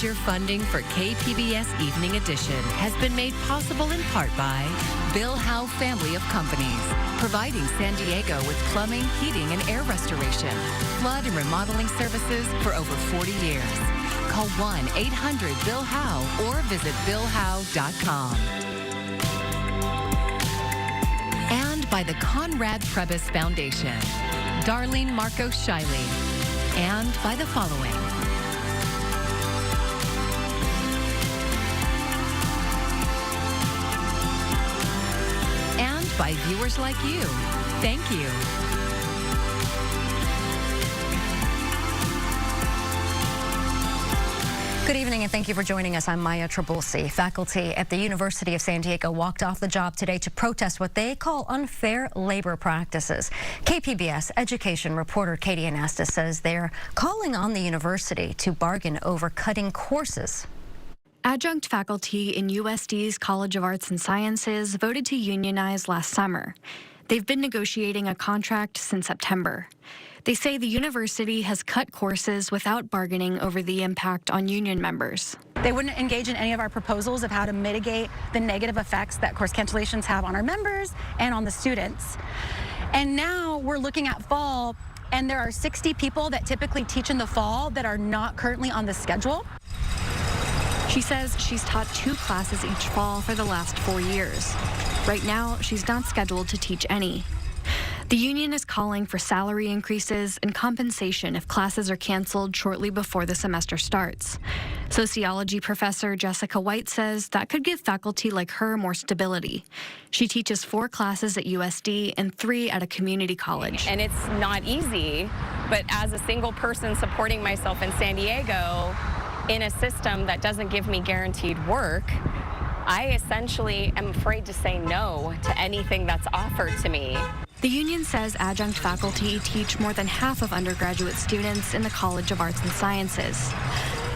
Major funding for KPBS Evening Edition has been made possible in part by Bill Howe Family of Companies, providing San Diego with plumbing, heating, and air restoration, flood and remodeling services for over 40 years. Call 1-800-BILL-HOWE or visit BillHowe.com. And by the Conrad Trebas Foundation, Darlene Marcos Shiley, and by the following. And by viewers like you. Thank you. Good evening and thank you for joining us. I'm Maya Trabulsi. Faculty at the University of San Diego walked off the job today to protest what they call unfair labor practices. KPBS education reporter Katie Anastas says they're calling on the university to bargain over cutting courses. Adjunct faculty in USD's College of Arts and Sciences voted to unionize last summer. They've been negotiating a contract since September. They say the university has cut courses without bargaining over the impact on union members. They wouldn't engage in any of our proposals of how to mitigate the negative effects that course cancellations have on our members and on the students. And now we're looking at fall, and there are 60 people that typically teach in the fall that are not currently on the schedule. She says she's taught 2 classes each fall for the last 4 years. Right now, she's not scheduled to teach any. The union is calling for salary increases and compensation if classes are canceled shortly before the semester starts. Sociology professor Jessica White says that could give faculty like her more stability. She teaches 4 classes at USD and 3 at a community college. And it's not easy, but as a single person supporting myself in San Diego in a system that doesn't give me guaranteed work, I essentially am afraid to say no to anything that's offered to me. The union says adjunct faculty teach more than half of undergraduate students in the College of Arts and Sciences.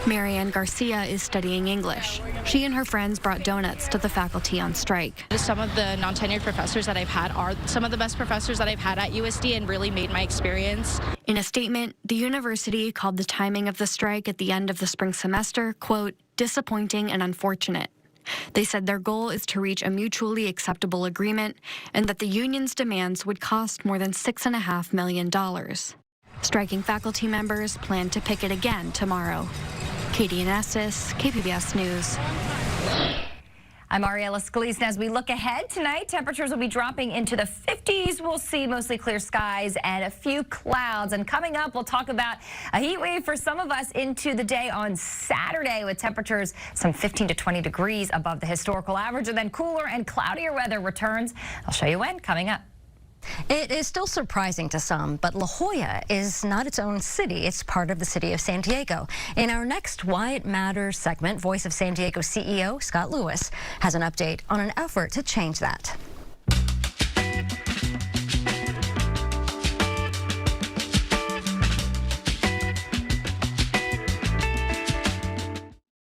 Marianne Garcia is studying English. She and her friends brought donuts to the faculty on strike. Some of the non-tenured professors that I've had are some of the best professors that I've had at USD and really made my experience. In a statement, the university called the timing of the strike at the end of the spring semester, quote, disappointing and unfortunate. They said their goal is to reach a mutually acceptable agreement and that the union's demands would cost more than $6.5 million. Striking faculty members plan to picket again tomorrow. Katie Anastas, KPBS News. I'm Ariella Scalise. As we look ahead tonight, temperatures will be dropping into the 50s. We'll see mostly clear skies and a few clouds. And coming up, we'll talk about a heat wave for some of us into the day on Saturday with temperatures some 15 to 20 degrees above the historical average. And then cooler and cloudier weather returns. I'll show you when coming up. It is still surprising to some, but La Jolla is not its own city. It's part of the city of San Diego. In our next Why It Matters segment, Voice of San Diego CEO Scott Lewis has an update on an effort to change that.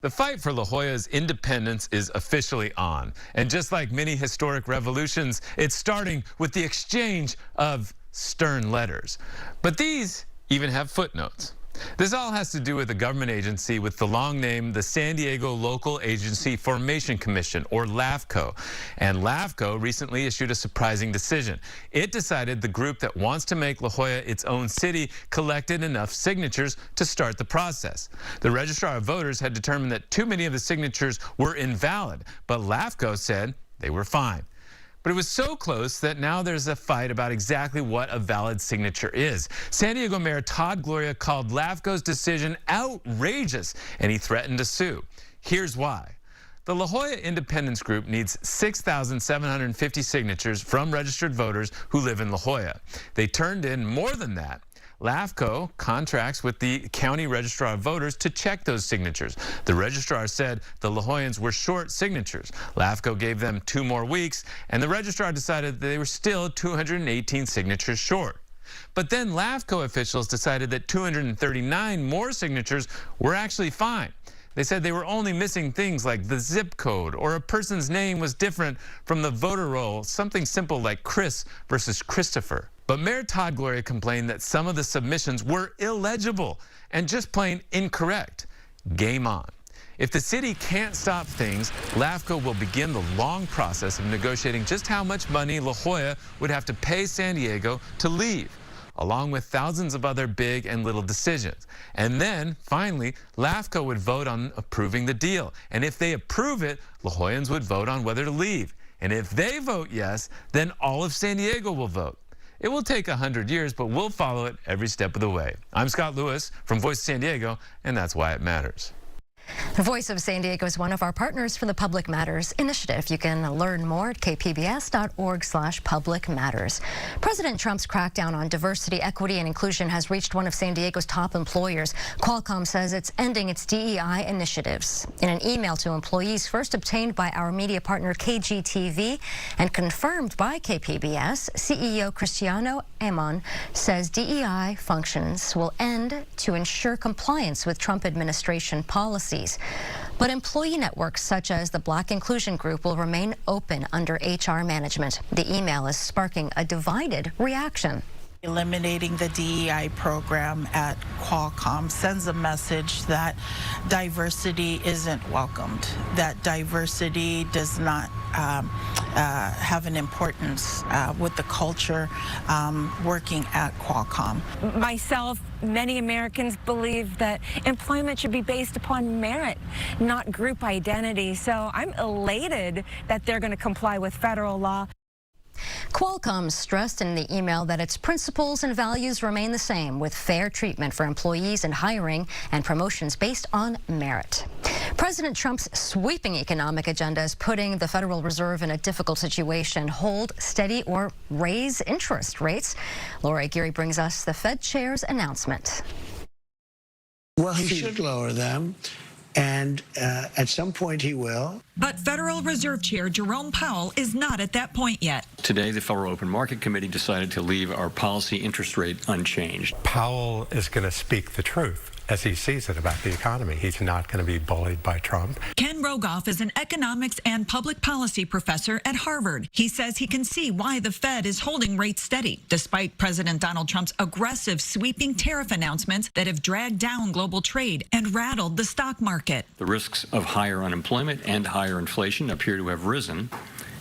The fight for La Jolla's independence is officially on. And just like many historic revolutions, it's starting with the exchange of stern letters. But these even have footnotes. This all has to do with a government agency with the long name, the San Diego Local Agency Formation Commission, or LAFCO. And LAFCO recently issued a surprising decision. It decided the group that wants to make La Jolla its own city collected enough signatures to start the process. The Registrar of Voters had determined that too many of the signatures were invalid, but LAFCO said they were fine. But it was so close that now there's a fight about exactly what a valid signature is. San Diego Mayor Todd Gloria called LAFCO's decision outrageous, and he threatened to sue. Here's why. The La Jolla Independence Group needs 6,750 signatures from registered voters who live in La Jolla. They turned in more than that. LAFCO contracts with the County Registrar of Voters to check those signatures. The registrar said the La Jollans were short signatures. LAFCO gave them 2 more weeks, and the registrar decided that they were still 218 signatures short. But then LAFCO officials decided that 239 more signatures were actually fine. They said they were only missing things like the zip code, or a person's name was different from the voter roll, something simple like Chris versus Christopher. But Mayor Todd Gloria complained that some of the submissions were illegible and just plain incorrect. Game on. If the city can't stop things, LAFCO will begin the long process of negotiating just how much money La Jolla would have to pay San Diego to leave, along with thousands of other big and little decisions. And then, finally, LAFCO would vote on approving the deal. And if they approve it, La Jollans would vote on whether to leave. And if they vote yes, then all of San Diego will vote. It will take 100 years, but we'll follow it every step of the way. I'm Scott Lewis from Voice of San Diego, and that's why it matters. The Voice of San Diego is one of our partners for the Public Matters Initiative. You can learn more at kpbs.org/Public Matters. President Trump's crackdown on diversity, equity, and inclusion has reached one of San Diego's top employers. Qualcomm says it's ending its DEI initiatives. In an email to employees first obtained by our media partner KGTV and confirmed by KPBS, CEO Cristiano Amon says DEI functions will end to ensure compliance with Trump administration policies. But employee networks such as the Black Inclusion Group will remain open under HR management. The email is sparking a divided reaction. Eliminating the DEI program at Qualcomm sends a message that diversity isn't welcomed, that diversity does not have an importance with the culture working at Qualcomm. Myself, many Americans believe that employment should be based upon merit, not group identity. So I'm elated that they're going to comply with federal law. Qualcomm stressed in the email that its principles and values remain the same, with fair treatment for employees and hiring and promotions based on merit. President Trump's sweeping economic agenda is putting the Federal Reserve in a difficult situation: hold steady or raise interest rates. Laura Aguirre brings us the Fed chair's announcement. Well, he should lower them, and at some point he will. But Federal Reserve Chair Jerome Powell is not at that point yet. Today, the Federal Open Market Committee decided to leave our policy interest rate unchanged. Powell is going to speak the truth as he sees it about the economy. He's not going to be bullied by Trump. Ken Rogoff is an economics and public policy professor at Harvard. He says he can see why the Fed is holding rates steady, despite President Donald Trump's aggressive sweeping tariff announcements that have dragged down global trade and rattled the stock market. The risks of higher unemployment and higher inflation appear to have risen,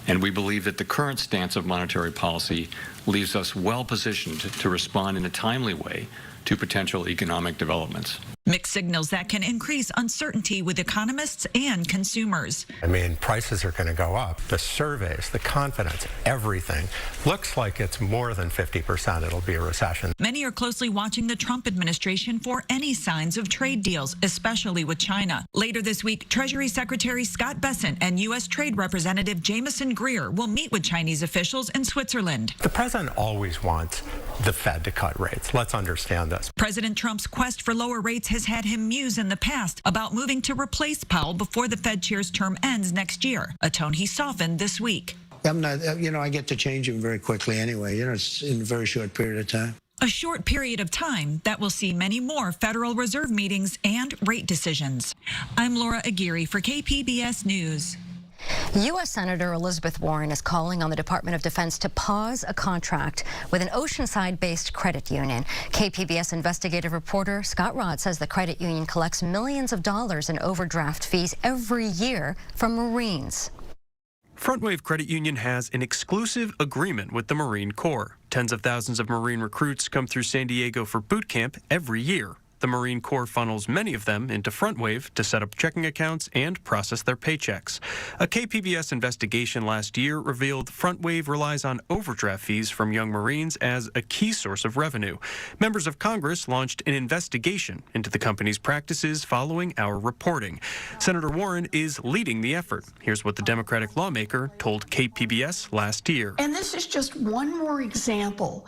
and we believe that the current stance of monetary policy leaves us well positioned to respond in a timely way to potential economic developments. Mixed signals that can increase uncertainty with economists and consumers. I mean, prices are going to go up. The surveys, the confidence, everything looks like it's more than 50%. It'll be a recession. Many are closely watching the Trump administration for any signs of trade deals, especially with China. Later this week, Treasury Secretary Scott Bessent and U.S. Trade Representative Jameson Greer will meet with Chinese officials in Switzerland. The president always wants the Fed to cut rates. Let's understand this. President Trump's quest for lower rates has had him muse in the past about moving to replace Powell before the Fed chair's term ends next year, a tone he softened this week. I'm not, I get to change him very quickly anyway. It's in a very short period of time. A short period of time that will see many more Federal Reserve meetings and rate decisions. I'm Laura Aguirre for KPBS News. U.S. Senator Elizabeth Warren is calling on the Department of Defense to pause a contract with an Oceanside-based credit union. KPBS investigative reporter Scott Rodd says the credit union collects millions of dollars in overdraft fees every year from Marines. Frontwave Credit Union has an exclusive agreement with the Marine Corps. Tens of thousands of Marine recruits come through San Diego for boot camp every year. The Marine Corps funnels many of them into Frontwave to set up checking accounts and process their paychecks. A KPBS investigation last year revealed Frontwave relies on overdraft fees from young Marines as a key source of revenue. Members of Congress launched an investigation into the company's practices following our reporting. Senator Warren is leading the effort. Here's what the Democratic lawmaker told KPBS last year. And this is just one more example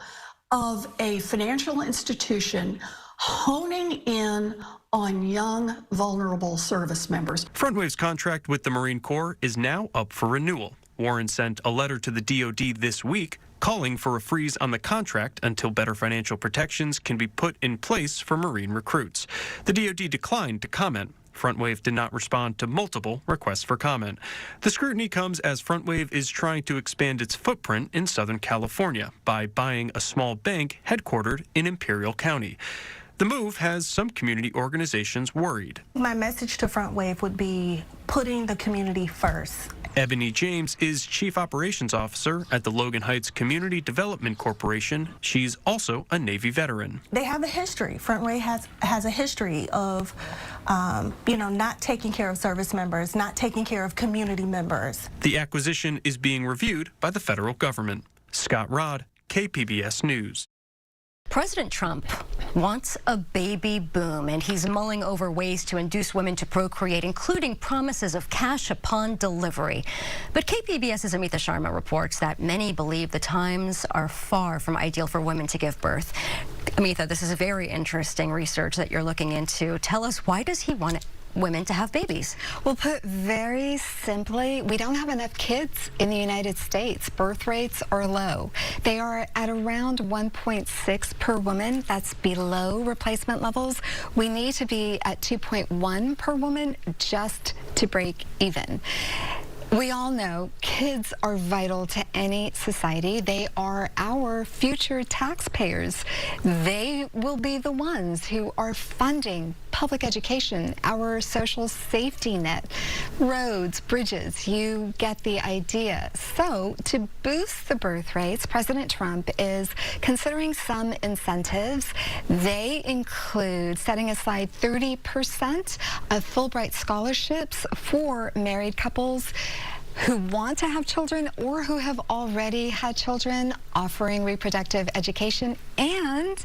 of a financial institution honing in on young, vulnerable service members. Frontwave's contract with the Marine Corps is now up for renewal. Warren sent a letter to the DoD this week calling for a freeze on the contract until better financial protections can be put in place for Marine recruits. The DoD declined to comment. Frontwave did not respond to multiple requests for comment. The scrutiny comes as Frontwave is trying to expand its footprint in Southern California by buying a small bank headquartered in Imperial County. The move has some community organizations worried. My message to Front Wave would be putting the community first. Ebony James is Chief Operations Officer at the Logan Heights Community Development Corporation. She's also a Navy veteran. They have a history. Front Wave has a history of, not taking care of service members, not taking care of community members. The acquisition is being reviewed by the federal government. Scott Rodd, KPBS News. President Trump wants a baby boom, and he's mulling over ways to induce women to procreate, including promises of cash upon delivery. But KPBS's Amita Sharma reports that many believe the times are far from ideal for women to give birth. Amita, this is a very interesting research that you're looking into. Tell us, why does he want women to have babies? Well, put very simply, we don't have enough kids in the United States. Birth rates are low. They are at around 1.6 per woman. That's below replacement levels. We need to be at 2.1 per woman just to break even. We all know kids are vital to any society. They are our future taxpayers. They will be the ones who are funding public education, our social safety net, roads, bridges. You get the idea. So to boost the birth rates, President Trump is considering some incentives. They include setting aside 30% of Fulbright scholarships for married couples who want to have children or who have already had children, offering reproductive education, and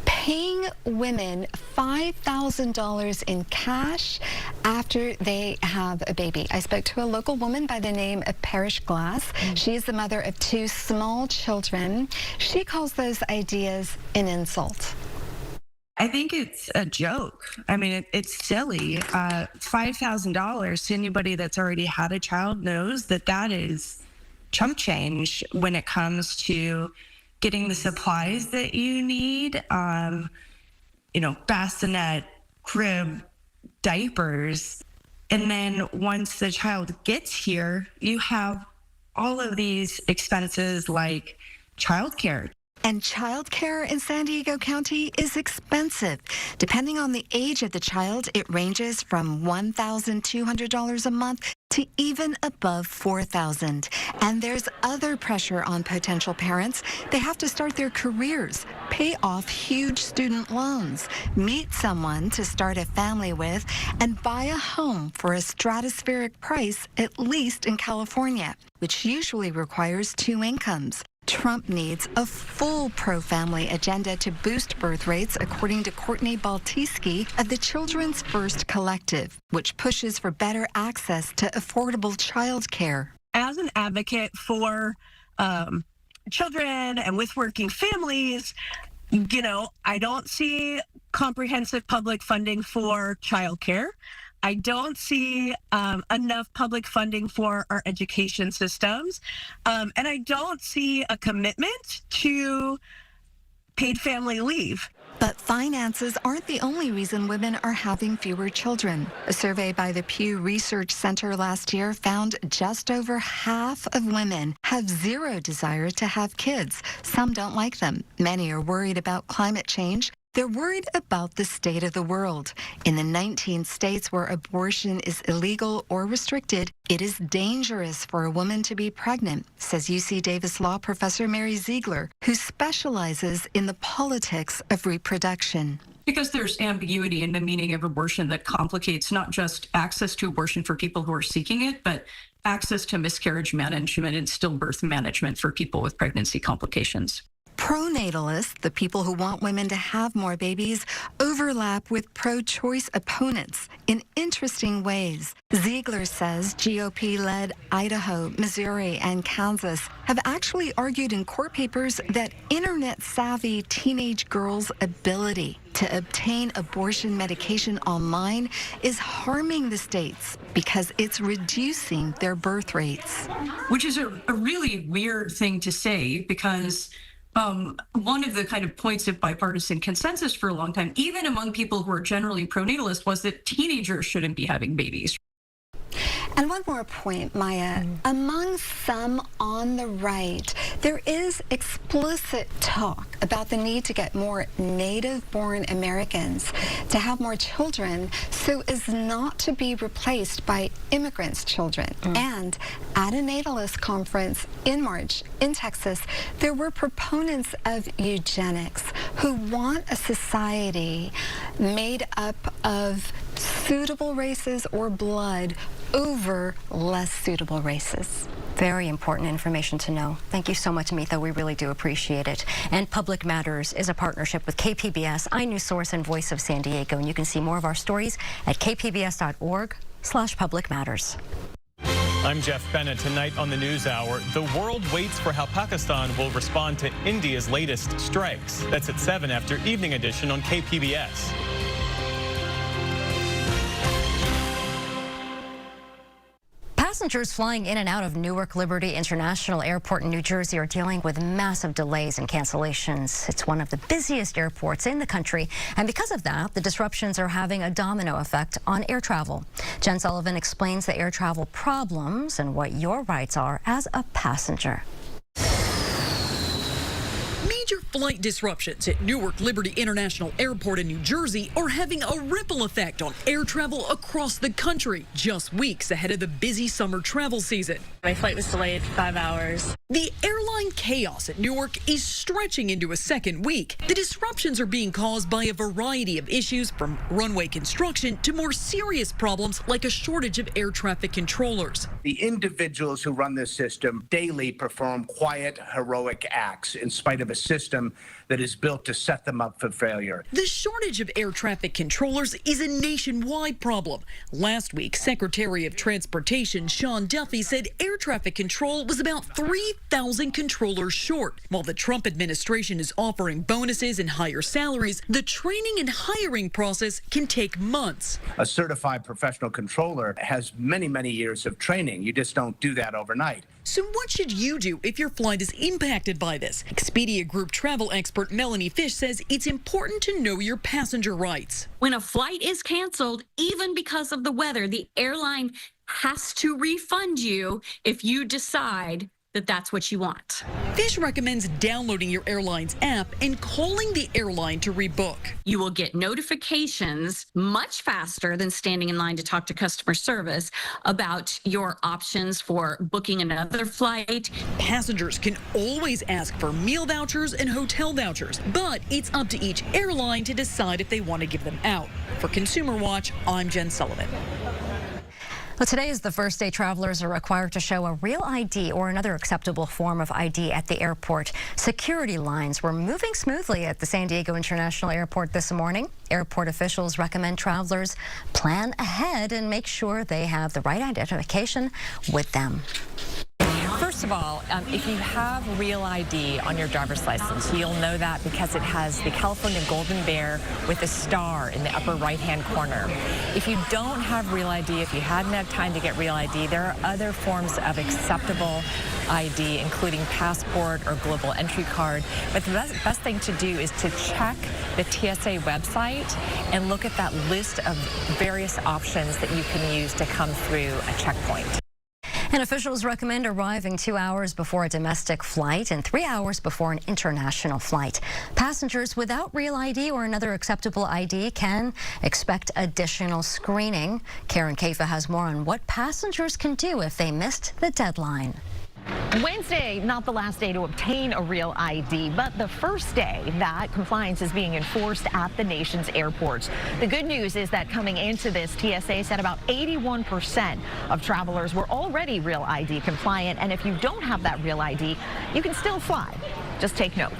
paying women $5,000 in cash after they have a baby. I spoke to a local woman by the name of Parrish Glass. She is the mother of 2 small children. She calls those ideas an insult. I think it's a joke. I mean, it's silly. $5,000 to anybody that's already had a child knows that that is chump change when it comes to getting the supplies that you need. Bassinet, crib, diapers. And then once the child gets here, you have all of these expenses like childcare. And childcare in San Diego County is expensive. Depending on the age of the child, it ranges from $1,200 a month to even above $4,000. And there's other pressure on potential parents. They have to start their careers, pay off huge student loans, meet someone to start a family with, and buy a home for a stratospheric price, at least in California, which usually requires 2 incomes. Trump needs a full pro-family agenda to boost birth rates, according to Courtney Baltiski of the Children's First Collective, which pushes for better access to affordable child care. As an advocate for children and with working families, I don't see comprehensive public funding for childcare. I don't see enough public funding for our education systems. And I don't see a commitment to paid family leave. But finances aren't the only reason women are having fewer children. A survey by the Pew Research Center last year found just over half of women have zero desire to have kids. Some don't like them. Many are worried about climate change. They're worried about the state of the world. In the 19 states where abortion is illegal or restricted, it is dangerous for a woman to be pregnant, says UC Davis law professor Mary Ziegler, who specializes in the politics of reproduction. Because there's ambiguity in the meaning of abortion that complicates not just access to abortion for people who are seeking it, but access to miscarriage management and stillbirth management for people with pregnancy complications. Pronatalists, the people who want women to have more babies, overlap with pro-choice opponents in interesting ways. Ziegler says GOP-led Idaho, Missouri, and Kansas have actually argued in court papers that internet-savvy teenage girls' ability to obtain abortion medication online is harming the states because it's reducing their birth rates. Which is a really weird thing to say, because one of the kind of points of bipartisan consensus for a long time, even among people who are generally pronatalist, was that teenagers shouldn't be having babies. And one more point, Maya. Among some on the right, there is explicit talk about the need to get more native-born Americans to have more children so as not to be replaced by immigrants' children. And at a natalist conference in March in Texas, there were proponents of eugenics who want a society made up of suitable races or blood over less suitable races. Very important information to know. Thank you so much, Mitha. We really do appreciate it. And Public Matters is a partnership with KPBS, iNews Source, and Voice of San Diego. And you can see more of our stories at kpbs.org/Public Matters. I'm Jeff Bennett. Tonight on the NewsHour, the world waits for how Pakistan will respond to India's latest strikes. That's at 7 after Evening Edition on KPBS. Passengers flying in and out of Newark Liberty International Airport in New Jersey are dealing with massive delays and cancellations. It's one of the busiest airports in the country, and because of that, the disruptions are having a domino effect on air travel. Jen Sullivan explains the air travel problems and what your rights are as a passenger. Major flight disruptions at Newark Liberty International Airport in New Jersey are having a ripple effect on air travel across the country, just weeks ahead of the busy summer travel season. My flight was delayed 5 hours. The airline chaos at Newark is stretching into a second week. The disruptions are being caused by a variety of issues, from runway construction to more serious problems like a shortage of air traffic controllers. The individuals who run this system daily perform quiet, heroic acts in spite of a system that is built to set them up for failure. The shortage of air traffic controllers is a nationwide problem. Last week, Secretary of Transportation Sean Duffy said air traffic control was about 3,000 controllers short. While the Trump administration is offering bonuses and higher salaries, the training and hiring process can take months. A certified professional controller has many, many years of training. You just don't do that overnight. So what should you do if your flight is impacted by this? Expedia Group travel expert Melanie Fish says it's important to know your passenger rights. When a flight is canceled, even because of the weather, the airline has to refund you if you decide that that's what you want. Fish recommends downloading your airline's app and calling the airline to rebook. You will get notifications much faster than standing in line to talk to customer service about your options for booking another flight. Passengers can always ask for meal vouchers and hotel vouchers, but it's up to each airline to decide if they want to give them out. For Consumer Watch, I'm Jen Sullivan. Well, today is the first day travelers are required to show a real ID or another acceptable form of ID at the airport. Security lines were moving smoothly at the San Diego International Airport this morning. Airport officials recommend travelers plan ahead and make sure they have the right identification with them. First of all, if you have real ID on your driver's license, you'll know that because it has the California Golden Bear with a star in the upper right-hand corner. If you don't have real ID, if you hadn't had time to get real ID, there are other forms of acceptable ID, including passport or global entry card. But the best thing to do is to check the TSA website and look at that list of various options that you can use to come through a checkpoint. And officials recommend arriving 2 hours before a domestic flight and 3 hours before an international flight. Passengers without real ID or another acceptable ID can expect additional screening. Karen Kafa has more on what passengers can do if they missed the deadline. Wednesday, not the last day to obtain a real ID, but the first day that compliance is being enforced at the nation's airports. The good news is that coming into this, TSA said about 81% of travelers were already real ID compliant. And if you don't have that real ID, you can still fly. Just take note.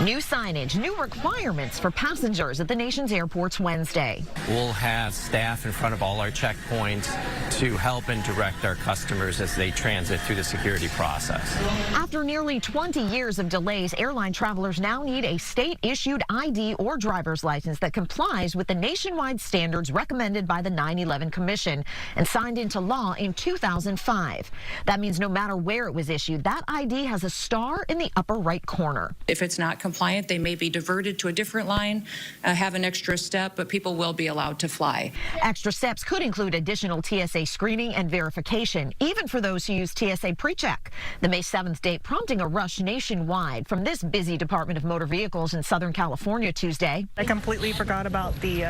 New signage, new requirements for passengers at the nation's airports Wednesday. We'll have staff in front of all our checkpoints to help and direct our customers as they transit through the security process. After nearly 20 years of delays, airline travelers now need a state-issued ID or driver's license that complies with the nationwide standards recommended by the 9/11 Commission and signed into law in 2005. That means no matter where it was issued, that ID has a star in the upper right corner. If it's not compliant, they may be diverted to a different line, have an extra step, but people will be allowed to fly. Extra steps could include additional TSA TSA screening and verification, even for those who use TSA PreCheck. The May 7th date prompting a rush nationwide from this busy Department of Motor Vehicles in Southern California Tuesday. I completely forgot about the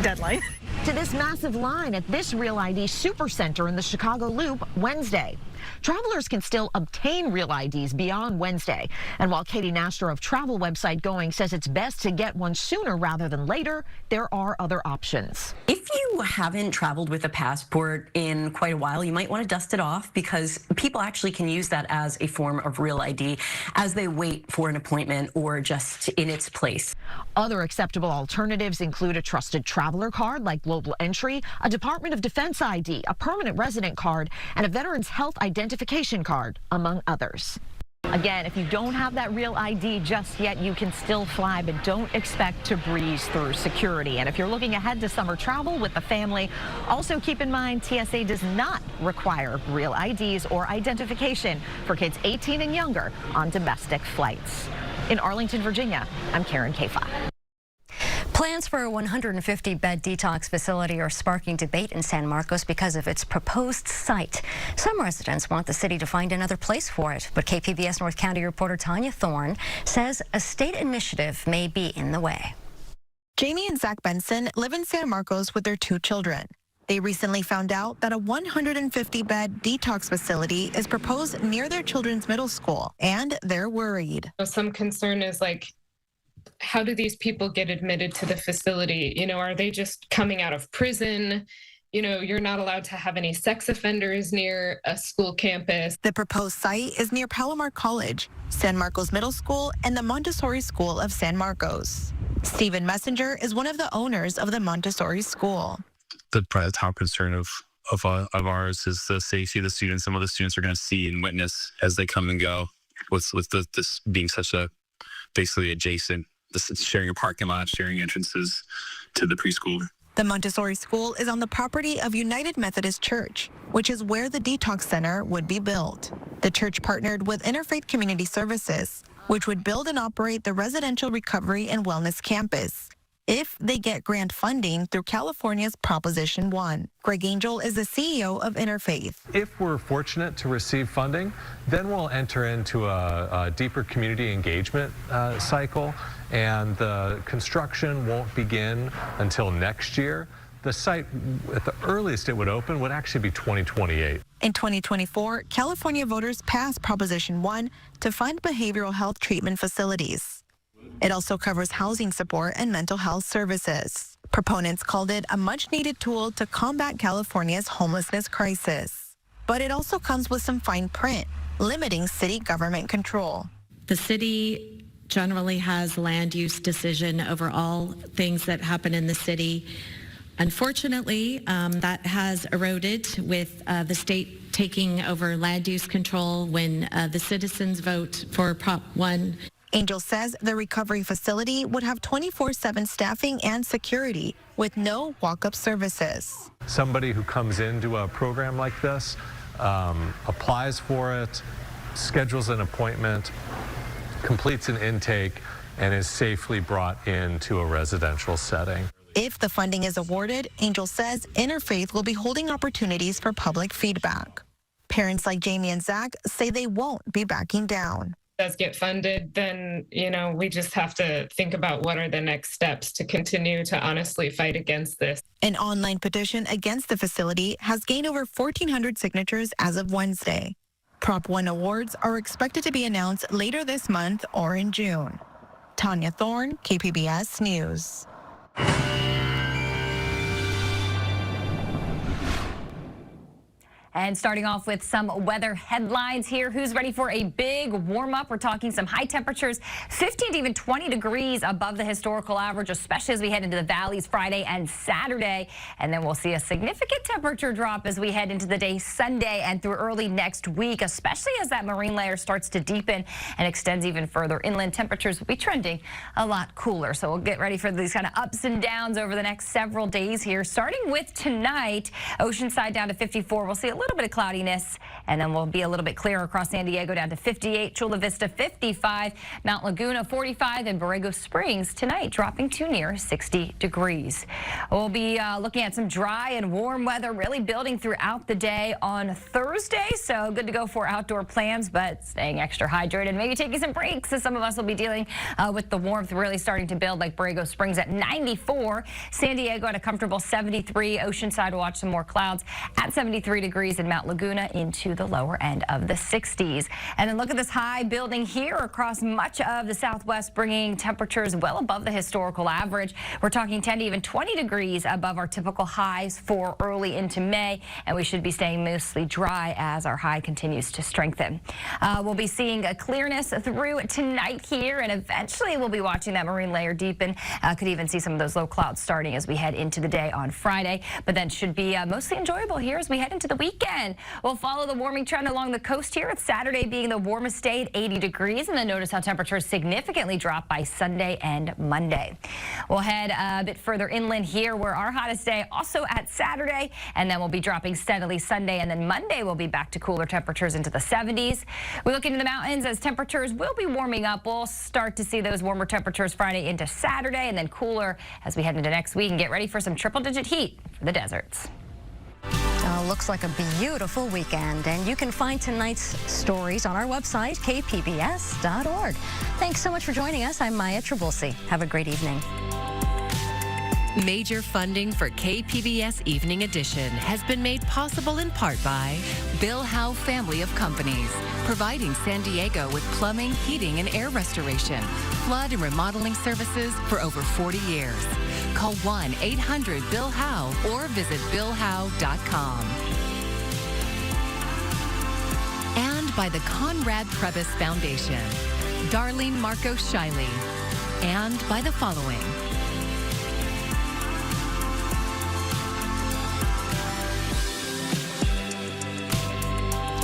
deadline. To this massive line at this Real ID Supercenter in the Chicago Loop Wednesday. Travelers can still obtain Real IDs beyond Wednesday. And while Katie Nastor of travel website Going says it's best to get one sooner rather than later, there are other options. If you haven't traveled with a passport in quite a while, you might want to dust it off because people actually can use that as a form of Real ID as they wait for an appointment or just in its place. Other acceptable alternatives include a trusted traveler card like Global Entry, a Department of Defense ID, a permanent resident card, and a Veterans Health Identification card, among others. Again, if you don't have that Real ID just yet, you can still fly, but don't expect to breeze through security. And if you're looking ahead to summer travel with the family, also keep in mind TSA does not require Real IDs or identification for kids 18 and younger on domestic flights. In Arlington, Virginia, I'm Karen Kafa. Plans for a 150-bed detox facility are sparking debate in San Marcos because of its proposed site. Some residents want the city to find another place for it, but KPBS North County reporter Tanya Thorne says a state initiative may be in the way. Jamie and Zach Benson live in San Marcos with their 2 children. They recently found out that a 150-bed detox facility is proposed near their children's middle school, and they're worried. Some concern is how do these people get admitted to the facility? Are they just coming out of prison? You're not allowed to have any sex offenders near a school campus. The proposed site is near Palomar College, San Marcos Middle School, and the Montessori School of San Marcos. Stephen Messenger is one of the owners of the Montessori School. The top concern of ours is the safety of the students and what the students are going to see and witness as they come and go with this being such a basically adjacent, sharing a parking lot, sharing entrances to the preschool. The Montessori School is on the property of United Methodist Church, which is where the detox center would be built. The church partnered with Interfaith Community Services, which would build and operate the residential recovery and wellness campus if they get grant funding through California's Proposition 1. Greg Angel is the CEO of Interfaith. If we're fortunate to receive funding, then we'll enter into a deeper community engagement cycle, and the construction won't begin until next year. The site, at the earliest it would open, would actually be 2028. In 2024, California voters passed Proposition 1 to fund behavioral health treatment facilities. It also covers housing support and mental health services. Proponents called it a much-needed tool to combat California's homelessness crisis. But it also comes with some fine print, limiting city government control. The city generally has land use decision over all things that happen in the city. Unfortunately, that has eroded with the state taking over land use control when the citizens vote for Prop 1. Angel says the recovery facility would have 24/7 staffing and security with no walk-up services. Somebody who comes into a program like this, applies for it, schedules an appointment, completes an intake, and is safely brought into a residential setting. If the funding is awarded, Angel says Interfaith will be holding opportunities for public feedback. Parents like Jamie and Zach say they won't be backing down. Does get funded, then, we just have to think about what are the next steps to continue to honestly fight against this. An online petition against the facility has gained over 1,400 signatures as of Wednesday. Prop 1 awards are expected to be announced later this month or in June. Tanya Thorne, KPBS News. And starting off with some weather headlines here. Who's ready for a big warm up? We're talking some high temperatures, 15 to even 20 degrees above the historical average, especially as we head into the valleys Friday and Saturday. And then we'll see a significant temperature drop as we head into the day Sunday and through early next week, especially as that marine layer starts to deepen and extends even further. Inland temperatures will be trending a lot cooler. So we'll get ready for these kind of ups and downs over the next several days here. Starting with tonight, Oceanside down to 54. We'll see a little bit of cloudiness, and then we'll be a little bit clearer across San Diego down to 58, Chula Vista 55, Mount Laguna 45, and Borrego Springs tonight dropping to near 60 degrees. We'll be looking at some dry and warm weather really building throughout the day on Thursday, so good to go for outdoor plans, but staying extra hydrated, maybe taking some breaks as some of us will be dealing with the warmth really starting to build, like Borrego Springs at 94, San Diego at a comfortable 73, Oceanside will watch some more clouds at 73 degrees, and Mount Laguna into the lower end of the 60s. And then look at this high building here across much of the Southwest, bringing temperatures well above the historical average. We're talking 10 to even 20 degrees above our typical highs for early into May, and we should be staying mostly dry as our high continues to strengthen. We'll be seeing a clearness through tonight here, and eventually we'll be watching that marine layer deepen. Could even see some of those low clouds starting as we head into the day on Friday, but then should be mostly enjoyable here as we head into the weekend. We'll follow the warming trend along the coast here, with Saturday being the warmest day at 80 degrees, and then notice how temperatures significantly drop by Sunday and Monday. We'll head a bit further inland here, where our hottest day also at Saturday, and then we'll be dropping steadily Sunday, and then Monday we'll be back to cooler temperatures into the 70s. We look into the mountains as temperatures will be warming up. We'll start to see those warmer temperatures Friday into Saturday, and then cooler as we head into next week, and get ready for some triple-digit heat for the deserts. Looks like a beautiful weekend, and you can find tonight's stories on our website, kpbs.org. Thanks so much for joining us. I'm Maya Trabulsi. Have a great evening. Major funding for KPBS Evening Edition has been made possible in part by Bill Howe Family of Companies, providing San Diego with plumbing, heating, and air restoration, flood and remodeling services for over 40 years. Call 1-800-BILL-HOWE or visit billhowe.com. And by the Conrad Trebas Foundation, Darlene Marco Shiley, and by the following: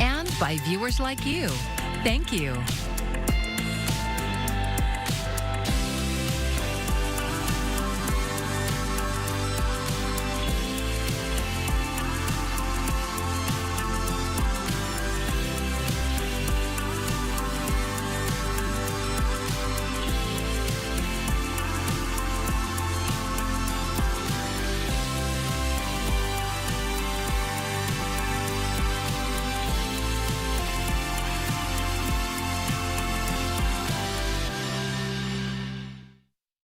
and by viewers like you. Thank you.